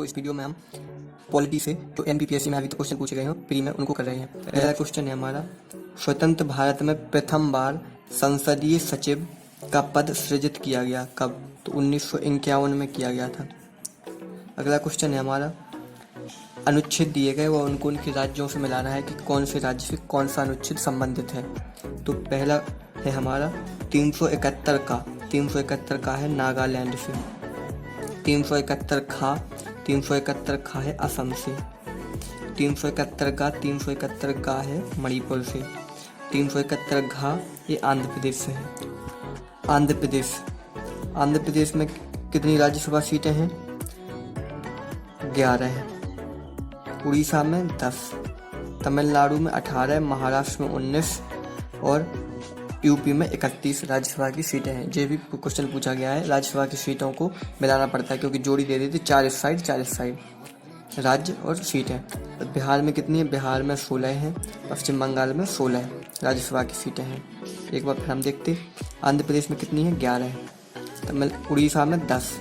तो इस वीडियो में हम पॉलिटी से जो एमपीपीएससी में अभी तो क्वेश्चन पूछे गए हैं प्री में उनको कर रहे हैं। पहला क्वेश्चन है हमारा, स्वतंत्र भारत में प्रथम बार संसदीय सचिव का पद सृजित किया गया कब? तो 1951 में किया गया था। अगला क्वेश्चन है हमारा, अनुच्छेद दिए गए और उनको उनके राज्यों से मिलाना है कि कौन से राज्य से कौन सा अनुच्छेद संबंधित है। तो पहला है हमारा 371 का है नागालैंड से, 371 खा है असम से, 371 का है मणिपुर से, 371 घा ये आंध्र प्रदेश से है। आंध्र प्रदेश में कितनी राज्यसभा सीटें हैं? 11 है। उड़ीसा में 10, तमिलनाडु में 18, महाराष्ट्र में 19 और यूपी में 31 राज्यसभा की सीटें हैं। ये भी क्वेश्चन पूछा गया है, राज्यसभा की सीटों को मिलाना पड़ता है क्योंकि जोड़ी दे दी थी 4 इस साइड राज्य और सीटें। बिहार में कितनी है? बिहार में 16 हैं, पश्चिम बंगाल में 16 राज्यसभा की सीटें हैं। एक बार फिर हम देखते, आंध्र प्रदेश में कितनी है? 11 है, उड़ीसा में 10,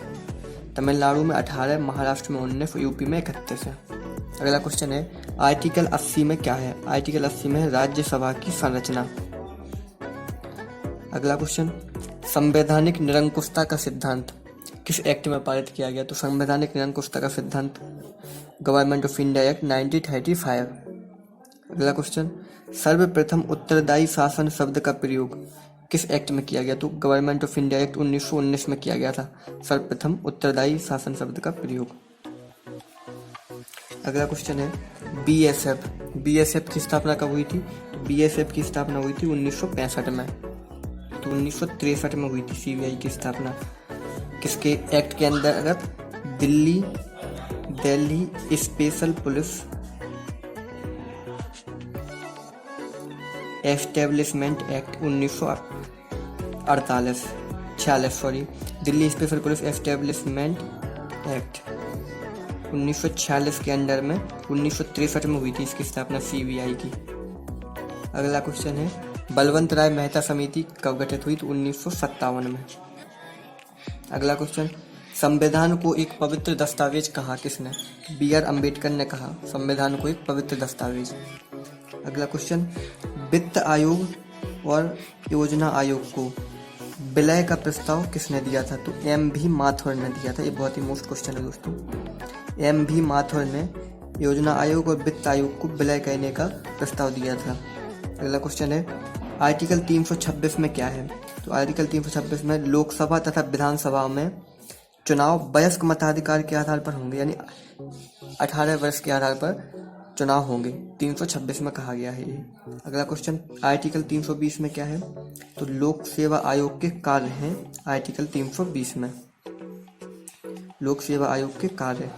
तमिलनाडु में 18, महाराष्ट्र में 19 और यूपी में 31 है। अगला क्वेश्चन है, आर्टिकल 80 में क्या है? आर्टिकल 80 में है राज्यसभा की संरचना। अगला क्वेश्चन, संवैधानिक निरंकुशता का सिद्धांत किस एक्ट में पारित किया गया? तो संवैधानिक निरंकुशता का सिद्धांत गवर्नमेंट ऑफ इंडिया एक्ट 1935। अगला क्वेश्चन, सर्वप्रथम उत्तरदायी शासन शब्द का प्रयोग किस एक्ट में किया गया? तो गवर्नमेंट ऑफ इंडिया एक्ट 1919 में किया गया था सर्वप्रथम उत्तरदायी शासन शब्द का प्रयोग। अगला क्वेश्चन है, बीएसएफ की स्थापना कब हुई थी? बीएसएफ की स्थापना हुई थी 1965 में। तो 1963 में हुई थी सीबीआई की स्थापना। किसके एक्ट के अंतर्गत? Delhi special police establishment act 1946 Delhi special police establishment act 1946 के अंडर में 1963 में हुई थी इसकी स्थापना सीबीआई की। अगला क्वेश्चन है, बलवंत राय मेहता समिति कब गठित हुई? तो 1957 में। अगला क्वेश्चन, संविधान को एक पवित्र दस्तावेज कहा किसने? बी.आर. अम्बेडकर ने कहा संविधान को एक पवित्र दस्तावेज। अगला क्वेश्चन, वित्त आयोग और योजना आयोग को विलय का प्रस्ताव किसने दिया था? तो एम.भी. माथुर ने दिया था। ये बहुत ही मोस्ट क्वेश्चन है दोस्तों। एम.भी. माथुर ने योजना आयोग और वित्त आयोग को विलय करने का प्रस्ताव दिया था। अगला क्वेश्चन है, आर्टिकल 326 में क्या है? तो आर्टिकल 326 में लोकसभा तथा विधानसभा में चुनाव वयस्क मताधिकार के आधार पर होंगे, यानी 18 वर्ष के आधार पर चुनाव होंगे, 326 में कहा गया है ये। अगला क्वेश्चन, आर्टिकल 320 में क्या है? तो लोक सेवा आयोग के कार्य हैं आर्टिकल 320 में, लोक सेवा आयोग के कार्य।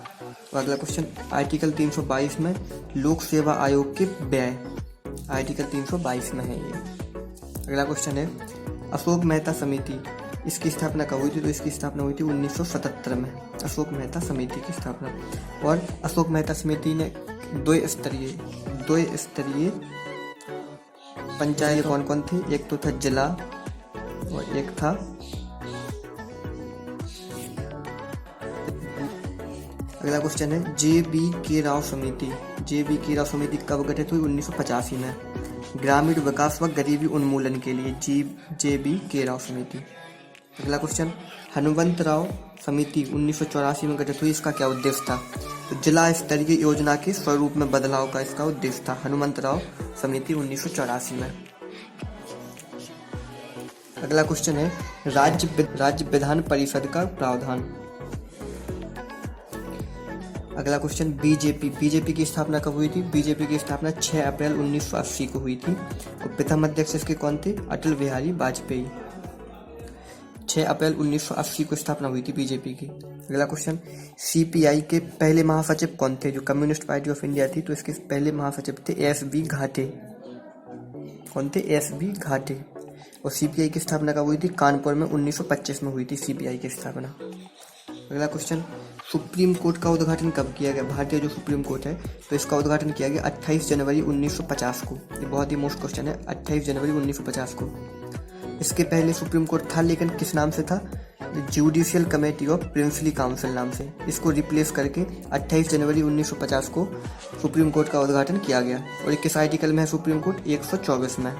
और अगला क्वेश्चन, आर्टिकल 322 में लोक सेवा आयोग के व्यय, आर्टिकल 322 में है ये। अगला क्वेश्चन है, अशोक मेहता समिति इसकी स्थापना कब हुई थी? तो इसकी स्थापना हुई थी 1977 में, अशोक मेहता समिति की स्थापना। और अशोक मेहता समिति ने दो स्तरीय पंचायत कौन कौन थी? एक तो था जिला और एक था अगला क्वेश्चन है, जे.बी. के राव समिति कब गठित हुई? 1985 में, ग्रामीण विकास व गरीबी उन्मूलन के लिए जे.बी. के राव समिति। अगला क्वेश्चन, हनुमंत राव समिति 1984 में गठित हुई, इसका क्या उद्देश्य था? तो जिला स्तरीय योजना के स्वरूप में बदलाव का इसका उद्देश्य था, हनुमंत राव समिति 1984 में। अगला क्वेश्चन है, राज्य विधान परिषद का प्रावधान। अगला क्वेश्चन, बीजेपी की स्थापना कब हुई थी? बीजेपी की स्थापना 6 अप्रैल 1980 को हुई थी और प्रथम अध्यक्ष इसके कौन थे? अटल बिहारी वाजपेयी। 6 अप्रैल 1980 को स्थापना हुई थी बीजेपी की। अगला क्वेश्चन, सीपीआई के पहले महासचिव कौन थे? जो कम्युनिस्ट पार्टी ऑफ इंडिया थी तो इसके पहले महासचिव थे एस.बी. घाटे। कौन थे? एस.बी. घाटे। और सीपीआई की स्थापना कब हुई थी? कानपुर में 1925 में हुई थी सीपीआई की स्थापना। अगला क्वेश्चन, सुप्रीम कोर्ट का उद्घाटन कब किया गया? भारतीय जो सुप्रीम कोर्ट है तो इसका उद्घाटन किया गया 28 जनवरी 1950 को। ये बहुत ही मोस्ट क्वेश्चन है, 28 जनवरी 1950 को। इसके पहले सुप्रीम कोर्ट था लेकिन किस नाम से था? Judicial committee of princely council नाम से। इसको रिप्लेस करके 28 जनवरी 1950 को सुप्रीम कोर्ट का उद्घाटन किया गया। और ये किस आर्टिकल में है सुप्रीम कोर्ट? 124 में।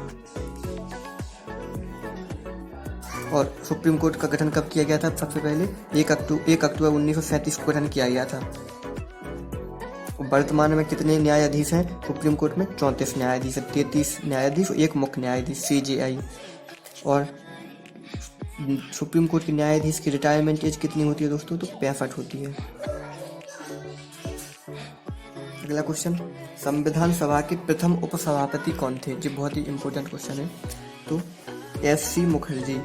और सुप्रीम कोर्ट का गठन कब किया गया था? सबसे पहले 1 अक्टूबर 1937 को गठन किया गया था। वर्तमान में कितने न्यायाधीश हैं सुप्रीम कोर्ट में? 34 न्यायाधीश है, 33 न्यायाधीश और 1 मुख्य न्यायाधीश CJI। और सुप्रीम कोर्ट के न्यायाधीश की रिटायरमेंट एज कितनी होती है दोस्तों? तो 65 होती है। अगला क्वेश्चन, संविधान सभा के प्रथम उपसभापति कौन थे? जो बहुत ही इंपॉर्टेंट क्वेश्चन है। तो SC मुखर्जी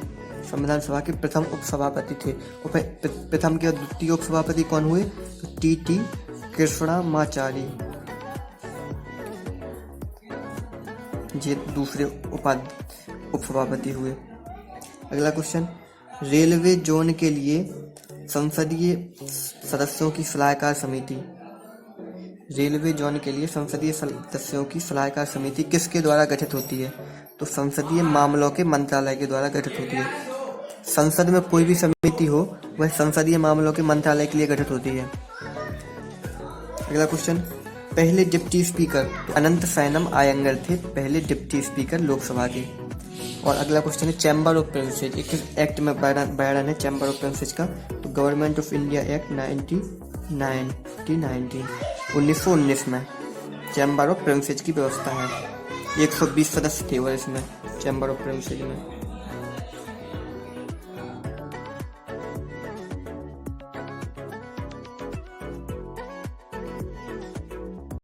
संविधान सभा के प्रथम उपसभापति थे। प्रथम के द्वितीय उपसभापति कौन हुए? तो TT कृष्णमाचारी, ये दूसरे उपसभापति हुए। अगला क्वेश्चन, रेलवे जोन के लिए संसदीय सदस्यों की सलाहकार समिति, रेलवे जोन के लिए संसदीय सदस्यों की सलाहकार समिति किसके द्वारा गठित होती है? तो संसदीय मामलों के मंत्रालय के द्वारा गठित होती है। संसद में कोई भी समिति हो वह संसदीय मामलों के मंत्रालय के लिए गठित होती है। अगला क्वेश्चन, पहले डिप्टी स्पीकर अनंत सैनम आयंगर थे, पहले डिप्टी स्पीकर लोकसभा के। और अगला क्वेश्चन है चैम्बर ऑफ प्रिंसेस, एक एक्ट में बैरन है चैम्बर ऑफ प्रिंसेस का? तो गवर्नमेंट ऑफ इंडिया एक्ट 1919 में चैम्बर ऑफ प्रिंसेस की व्यवस्था है। 120 सदस्य थे और इसमें चैम्बर ऑफ प्रिंसेस में।